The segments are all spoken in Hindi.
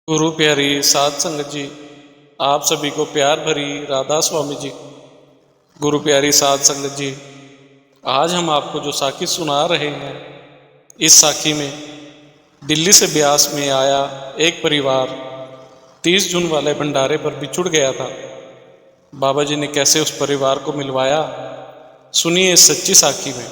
गुरु प्यारी साध संगत जी, आप सभी को प्यार भरी राधा स्वामी जी। गुरु प्यारी साध संगत जी, आज हम आपको जो साखी सुना रहे हैं, इस साखी में दिल्ली से ब्यास में आया एक परिवार 30 जून वाले भंडारे पर बिछुड़ गया था। बाबा जी ने कैसे उस परिवार को मिलवाया, सुनिए इस सच्ची साखी में।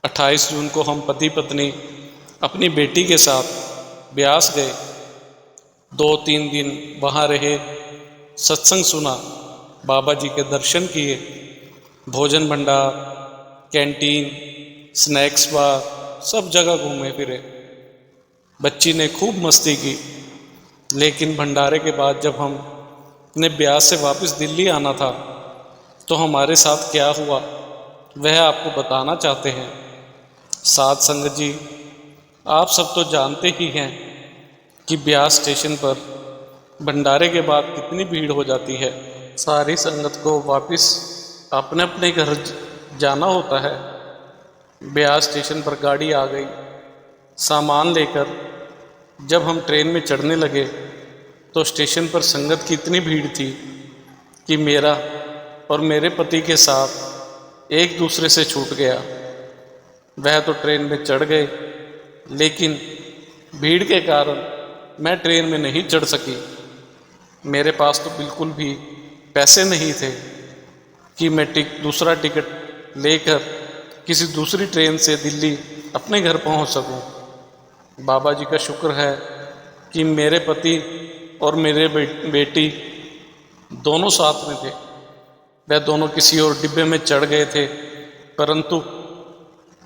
28 जून को हम पति पत्नी अपनी बेटी के साथ ब्यास गए। 2-3 दिन वहाँ रहे, सत्संग सुना, बाबा जी के दर्शन किए, भोजन भंडार, कैंटीन, स्नैक्स बार, सब जगह घूमे फिरे। बच्ची ने खूब मस्ती की। लेकिन भंडारे के बाद जब हम ने ब्यास से वापस दिल्ली आना था, तो हमारे साथ क्या हुआ वह आपको बताना चाहते हैं। साध संगत जी, आप सब तो जानते ही हैं कि ब्यास स्टेशन पर भंडारे के बाद कितनी भीड़ हो जाती है। सारी संगत को वापस अपने अपने घर जाना होता है। ब्यास स्टेशन पर गाड़ी आ गई। सामान लेकर जब हम ट्रेन में चढ़ने लगे तो स्टेशन पर संगत की इतनी भीड़ थी कि मेरा और मेरे पति के साथ एक दूसरे से छूट गया। वह तो ट्रेन में चढ़ गए, लेकिन भीड़ के कारण मैं ट्रेन में नहीं चढ़ सकी। मेरे पास तो बिल्कुल भी पैसे नहीं थे कि मैं दूसरा टिकट लेकर किसी दूसरी ट्रेन से दिल्ली अपने घर पहुंच सकूं। बाबा जी का शुक्र है कि मेरे पति और मेरे बेटी दोनों साथ में थे। वह दोनों किसी और डिब्बे में चढ़ गए थे, परंतु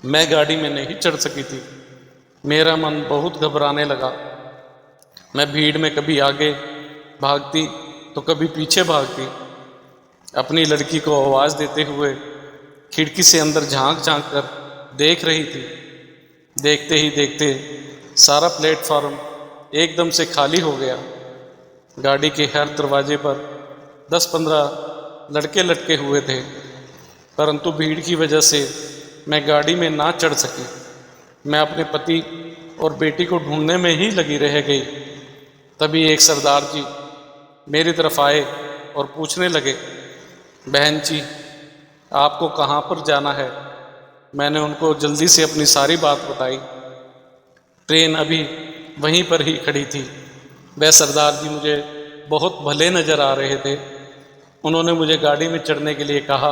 मैं गाड़ी में नहीं चढ़ सकी थी। मेरा मन बहुत घबराने लगा। मैं भीड़ में कभी आगे भागती तो कभी पीछे भागती। अपनी लड़की को आवाज़ देते हुए खिड़की से अंदर झांक झांक कर देख रही थी। देखते ही देखते सारा प्लेटफॉर्म एकदम से खाली हो गया। गाड़ी के हर दरवाजे पर 10-15 लड़के लटके हुए थे, परंतु भीड़ की वजह से मैं गाड़ी में ना चढ़ सकी। मैं अपने पति और बेटी को ढूंढने में ही लगी रह गई। तभी एक सरदार जी मेरी तरफ आए और पूछने लगे, बहन जी आपको कहाँ पर जाना है? मैंने उनको जल्दी से अपनी सारी बात बताई। ट्रेन अभी वहीं पर ही खड़ी थी। वह सरदार जी मुझे बहुत भले नज़र आ रहे थे। उन्होंने मुझे गाड़ी में चढ़ने के लिए कहा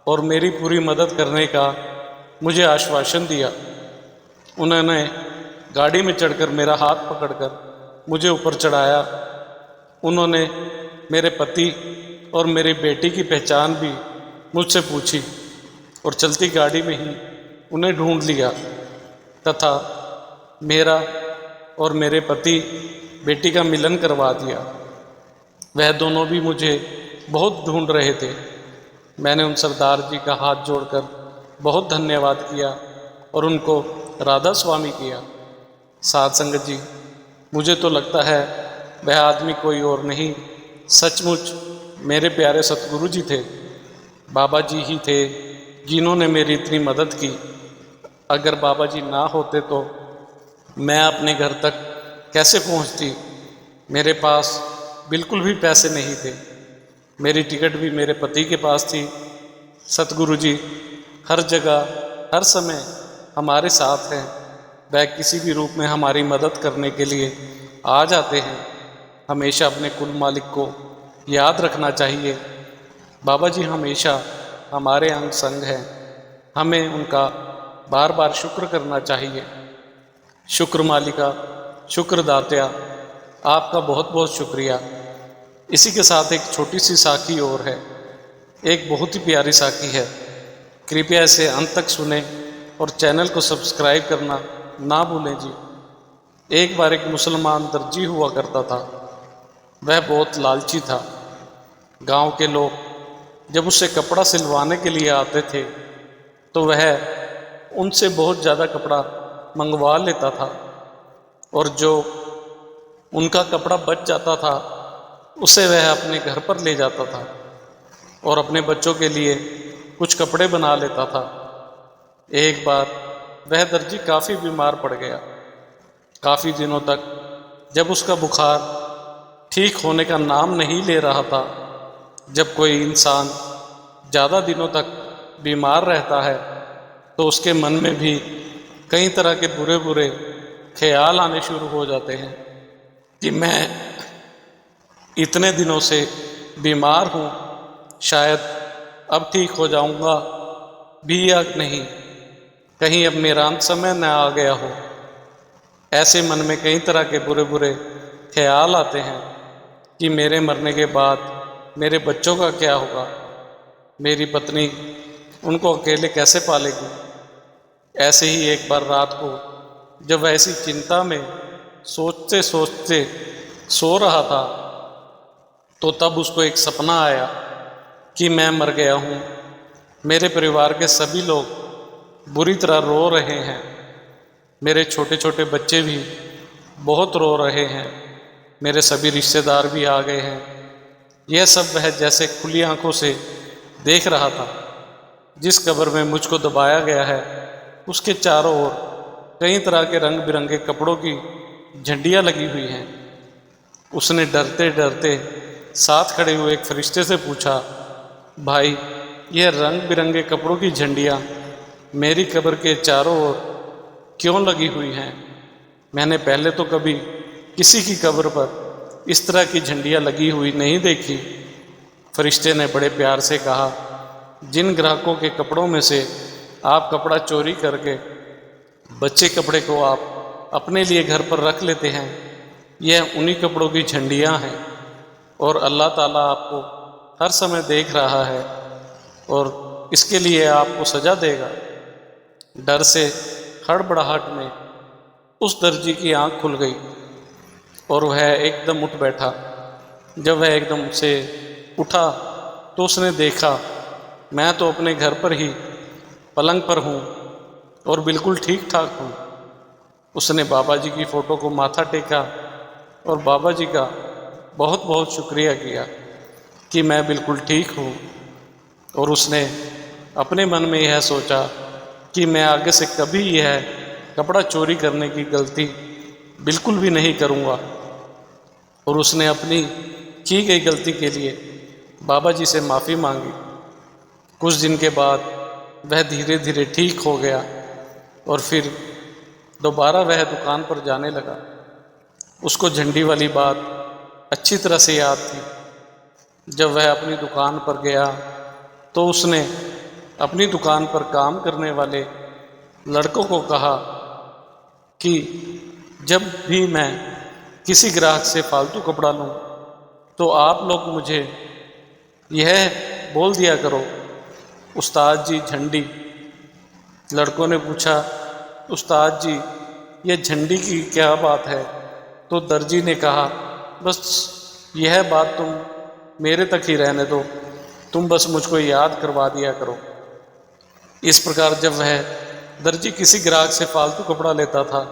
और मेरी पूरी मदद करने का मुझे आश्वासन दिया। उन्होंने गाड़ी में चढ़कर मेरा हाथ पकड़कर मुझे ऊपर चढ़ाया। उन्होंने मेरे पति और मेरी बेटी की पहचान भी मुझसे पूछी और चलती गाड़ी में ही उन्हें ढूंढ लिया तथा मेरा और मेरे पति बेटी का मिलन करवा दिया। वह दोनों भी मुझे बहुत ढूंढ रहे थे। मैंने उन सरदार जी का हाथ जोड़कर बहुत धन्यवाद किया और उनको राधा स्वामी किया। साध संगत जी, मुझे तो लगता है वह आदमी कोई और नहीं, सचमुच मेरे प्यारे सतगुरु जी थे। बाबा जी ही थे जिन्होंने मेरी इतनी मदद की। अगर बाबा जी ना होते तो मैं अपने घर तक कैसे पहुंचती? मेरे पास बिल्कुल भी पैसे नहीं थे। मेरी टिकट भी मेरे पति के पास थी। सतगुरु जी हर जगह हर समय हमारे साथ हैं। वह किसी भी रूप में हमारी मदद करने के लिए आ जाते हैं। हमेशा अपने कुल मालिक को याद रखना चाहिए। बाबा जी हमेशा हमारे अंग संग हैं। हमें उनका बार बार शुक्र करना चाहिए। शुक्र मालिका, शुक्र दात्या, आपका बहुत बहुत शुक्रिया। इसी के साथ एक छोटी सी साखी और है, एक बहुत ही प्यारी साखी है। कृपया इसे अंत तक सुने और चैनल को सब्सक्राइब करना ना भूलें जी। एक बार एक मुसलमान दर्जी हुआ करता था। वह बहुत लालची था। गांव के लोग जब उससे कपड़ा सिलवाने के लिए आते थे तो वह उनसे बहुत ज़्यादा कपड़ा मंगवा लेता था, और जो उनका कपड़ा बच जाता था उसे वह अपने घर पर ले जाता था और अपने बच्चों के लिए कुछ कपड़े बना लेता था। एक बार वह दर्जी काफ़ी बीमार पड़ गया। काफ़ी दिनों तक जब उसका बुखार ठीक होने का नाम नहीं ले रहा था, जब कोई इंसान ज़्यादा दिनों तक बीमार रहता है तो उसके मन में भी कई तरह के बुरे बुरे ख्याल आने शुरू हो जाते हैं कि मैं इतने दिनों से बीमार हूँ, शायद अब ठीक हो जाऊँगा भी या नहीं, कहीं अब मेरा अंत समय न आ गया हो। ऐसे मन में कई तरह के बुरे बुरे ख्याल आते हैं कि मेरे मरने के बाद मेरे बच्चों का क्या होगा, मेरी पत्नी उनको अकेले कैसे पालेगी। ऐसे ही एक बार रात को जब ऐसी चिंता में सोचते सोचते सो रहा था तो तब उसको एक सपना आया कि मैं मर गया हूँ, मेरे परिवार के सभी लोग बुरी तरह रो रहे हैं, मेरे छोटे छोटे बच्चे भी बहुत रो रहे हैं, मेरे सभी रिश्तेदार भी आ गए हैं। यह सब वह जैसे खुली आंखों से देख रहा था। जिस कब्र में मुझको दबाया गया है उसके चारों ओर कई तरह के रंग बिरंगे कपड़ों की झंडियाँ लगी हुई हैं। उसने डरते डरते साथ खड़े हुए एक फरिश्ते से पूछा, भाई यह रंग बिरंगे कपड़ों की झंडियाँ मेरी कब्र के चारों ओर क्यों लगी हुई हैं? मैंने पहले तो कभी किसी की कब्र पर इस तरह की झंडियाँ लगी हुई नहीं देखी। फरिश्ते ने बड़े प्यार से कहा, जिन ग्राहकों के कपड़ों में से आप कपड़ा चोरी करके बच्चे कपड़े को आप अपने लिए घर पर रख लेते हैं, यह उन्हीं कपड़ों की झंडियाँ हैं और अल्लाह ताला आपको हर समय देख रहा है और इसके लिए आपको सज़ा देगा। डर से हड़बड़ाहट में उस दर्जी की आंख खुल गई और वह एकदम उठ बैठा। जब वह एकदम से उठा तो उसने देखा मैं तो अपने घर पर ही पलंग पर हूँ और बिल्कुल ठीक ठाक हूँ। उसने बाबा जी की फ़ोटो को माथा टेका और बाबा जी का बहुत बहुत शुक्रिया किया कि मैं बिल्कुल ठीक हूँ। और उसने अपने मन में यह सोचा कि मैं आगे से कभी यह कपड़ा चोरी करने की गलती बिल्कुल भी नहीं करूँगा। और उसने अपनी की गई गलती के लिए बाबा जी से माफ़ी मांगी। कुछ दिन के बाद वह धीरे धीरे ठीक हो गया और फिर दोबारा वह दुकान पर जाने लगा। उसको झंडी वाली बात अच्छी तरह से याद थी। जब वह अपनी दुकान पर गया तो उसने अपनी दुकान पर काम करने वाले लड़कों को कहा कि जब भी मैं किसी ग्राहक से फालतू कपड़ा लूँ तो आप लोग मुझे यह बोल दिया करो, उस्ताद जी झंडी। लड़कों ने पूछा, उस्ताद जी यह झंडी की क्या बात है? तो दर्जी ने कहा, बस यह बात तुम मेरे तक ही रहने दो, तुम बस मुझको याद करवा दिया करो। इस प्रकार जब वह दर्जी किसी ग्राहक से फालतू कपड़ा लेता था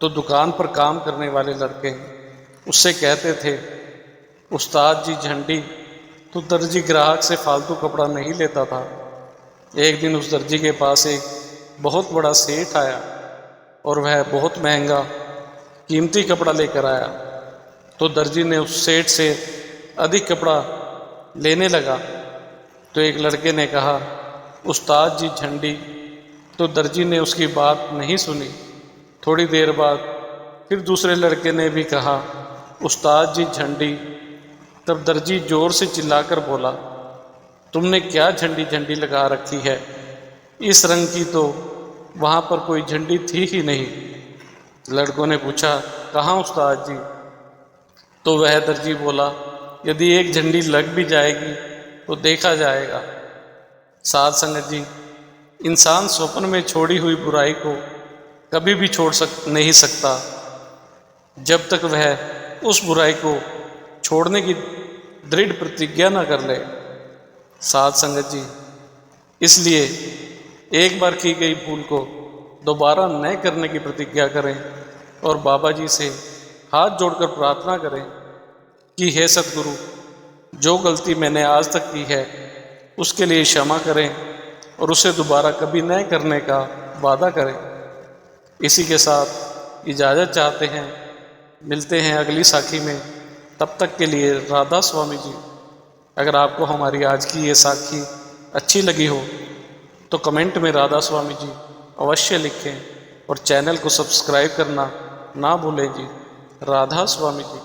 तो दुकान पर काम करने वाले लड़के उससे कहते थे, उस्ताद जी झंडी। तो दर्जी ग्राहक से फालतू कपड़ा नहीं लेता था। एक दिन उस दर्जी के पास एक बहुत बड़ा सेठ आया और वह बहुत महंगा कीमती कपड़ा लेकर आया। तो दर्जी ने उस सेठ से अधिक कपड़ा लेने लगा। तो एक लड़के ने कहा, उस्ताद जी झंडी। तो दर्जी ने उसकी बात नहीं सुनी। थोड़ी देर बाद फिर दूसरे लड़के ने भी कहा, उस्ताद जी झंडी। तब दर्जी जोर से चिल्लाकर बोला, तुमने क्या झंडी झंडी लगा रखी है? इस रंग की तो वहाँ पर कोई झंडी थी ही नहीं। लड़कों ने पूछा, कहाँ उस्ताद जी? तो वह दर्जी बोला, यदि एक झंडी लग भी जाएगी तो देखा जाएगा। साध संगत जी, इंसान स्वप्न में छोड़ी हुई बुराई को कभी भी छोड़ नहीं सकता जब तक वह उस बुराई को छोड़ने की दृढ़ प्रतिज्ञा न कर ले। साध संगत जी, इसलिए एक बार की गई भूल को दोबारा न करने की प्रतिज्ञा करें और बाबा जी से हाथ जोड़कर प्रार्थना करें कि हे सतगुरु, जो गलती मैंने आज तक की है उसके लिए क्षमा करें और उसे दोबारा कभी न करने का वादा करें। इसी के साथ इजाज़त चाहते हैं। मिलते हैं अगली साखी में, तब तक के लिए राधा स्वामी जी। अगर आपको हमारी आज की ये साखी अच्छी लगी हो तो कमेंट में राधा स्वामी जी अवश्य लिखें और चैनल को सब्सक्राइब करना ना भूलें जी। राधा स्वामी जी।